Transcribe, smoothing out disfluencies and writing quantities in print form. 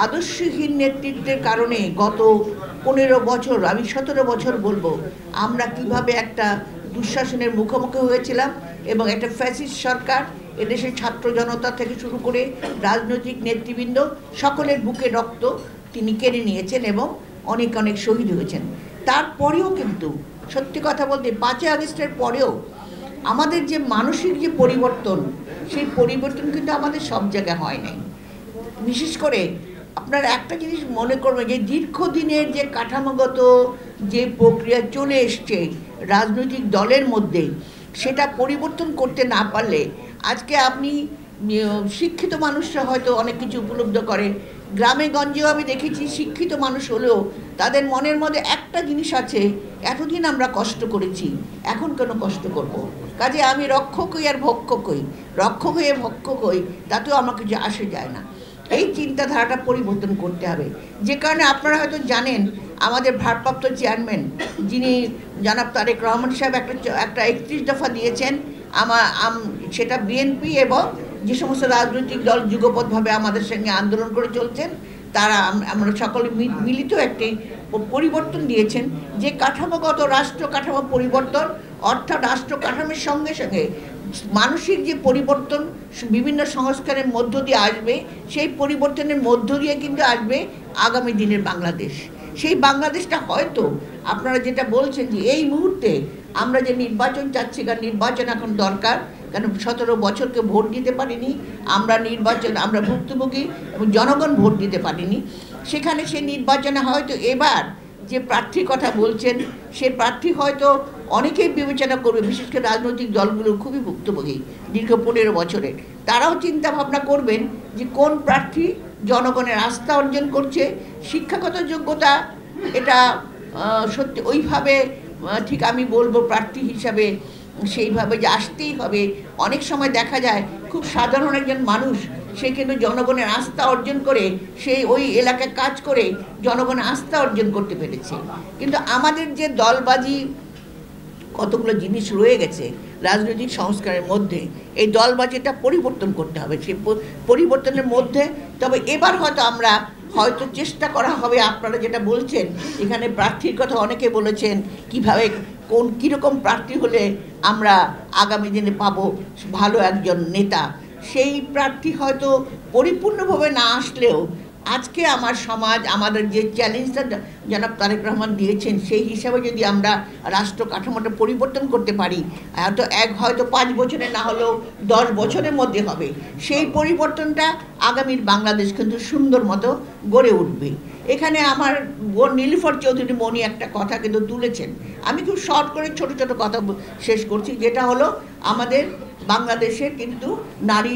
আদর্শহীন নেতৃত্বের কারণে গত 15 বছর, আমি 17 বছর বলবো, আমরা কিভাবে একটা দুঃশাসনের মুখোমুখি হয়েছিলাম এবং একটা ফ্যাসিস্ট সরকার এদেশের ছাত্র জনতা থেকে শুরু করে রাজনৈতিক নেতৃবৃন্দ সকলের বুকে রক্ত তিনি কেড়ে নিয়েছেন এবং অনেক অনেক শহীদ হয়েছেন। তারপরেও কিন্তু সত্যি কথা বলতে 5ই আগস্টের পরেও আমাদের যে মানসিক যে পরিবর্তন, সেই পরিবর্তন কিন্তু আমাদের সব জায়গায় হয় নাই। বিশেষ করে আপনারা একটা জিনিস মনে করবেন যে দীর্ঘদিনের যে কাঠামোগত যে প্রক্রিয়া চলে এসছে রাজনৈতিক দলের মধ্যে, সেটা পরিবর্তন করতে না পারলে আজকে আপনি শিক্ষিত মানুষরা হয়তো অনেক কিছু উপলব্ধ করে, গ্রামে গঞ্জেও আমি দেখেছি শিক্ষিত মানুষ হলেও তাদের মনের মধ্যে একটা জিনিস আছে, এতদিন আমরা কষ্ট করেছি, এখন কেন কষ্ট করব। কাজে আমি রক্ষক হই আর ভক্ষক হই, রক্ষক হয়ে ভক্ষক হই, তাতেও আমার কিছু আসে যায় না। এই চিন্তাধারাটা পরিবর্তন করতে হবে। যে কারণে আপনারা হয়তো জানেন আমাদের ভারপ্রাপ্ত চেয়ারম্যান যিনি জনাব তারেক রহমান সাহেব একটা 31 দফা দিয়েছেন। সেটা বিএনপি এবং যে সমস্ত রাজনৈতিক দল যুগপথভাবে আমাদের সঙ্গে আন্দোলন করে চলছেন, তারা আমরা সকলে মিলিত একটি পরিবর্তন দিয়েছেন, যে কাঠামোগত রাষ্ট্র কাঠামো পরিবর্তন, অর্থাৎ রাষ্ট্র কাঠামোর সঙ্গে সঙ্গে মানসিক যে পরিবর্তন বিভিন্ন সংস্কারের মধ্য দিয়ে আসবে, সেই পরিবর্তনের মধ্য দিয়ে কিন্তু আসবে আগামী দিনের বাংলাদেশ। সেই বাংলাদেশটা হয়তো আপনারা যেটা বলছেন যে এই মুহূর্তে আমরা যে নির্বাচন চাচ্ছি, কারণ নির্বাচন এখন দরকার, কারণ 17 বছরকে ভোট দিতে পারিনি আমরা ভুক্তভোগী এবং জনগণ ভোট দিতে পারিনি। সেখানে সেই নির্বাচনে হয়তো এবার যে প্রার্থীর কথা বলছেন, সে প্রার্থী হয়তো অনেকেই বিবেচনা করবে, বিশেষ করে রাজনৈতিক দলগুলো খুবই ভুক্তভোগী দীর্ঘ 15 বছরের। তারাও চিন্তা ভাবনা করবেন যে কোন প্রার্থী জনগণের আস্থা অর্জন করছে, শিক্ষাগত যোগ্যতা এটা সত্যি ওইভাবে ঠিক আমি বলবো প্রার্থী হিসাবে সেইভাবে যে আসতেই হবে। অনেক সময় দেখা যায় খুব সাধারণ একজন মানুষ, সে কিন্তু জনগণের আস্থা অর্জন করে সেই ওই এলাকায় কাজ করে জনগণের আস্থা অর্জন করতে পেরেছে। কিন্তু আমাদের যে দলবাজি কতগুলো জিনিস রয়ে গেছে রাজনৈতিক সংস্কারের মধ্যে, এই দলবাজিটা পরিবর্তন করতে হবে। সেই পরিবর্তনের মধ্যে তবে এবার হয়তো চেষ্টা করা হবে। আপনারা যেটা বলছেন এখানে প্রার্থীর কথা অনেকে বলেছেন, কিভাবে কীরকম প্রার্থী হলে আমরা আগামী দিনে পাবো ভালো একজন নেতা। সেই প্রার্থী হয়তো পরিপূর্ণভাবে না আসলেও আজকে আমার সমাজ আমাদের যে চ্যালেঞ্জটা জনাব তারেক রহমান দিয়েছেন, সেই হিসাবে যদি আমরা রাষ্ট্র কাঠামোটা পরিবর্তন করতে পারি, হয়তো 5 বছরে না হলেও 10 বছরের মধ্যে হবে। সেই পরিবর্তনটা আগামীর বাংলাদেশ কিন্তু সুন্দর মতো গড়ে উঠবে। এখানে আমার বোন নীলুফার চৌধুরী মনি একটা কথা কিন্তু তুলেছেন, আমি খুব শর্ট করে ছোট ছোট কথা শেষ করছি, যেটা হলো আমাদের বাংলাদেশের কিন্তু নারী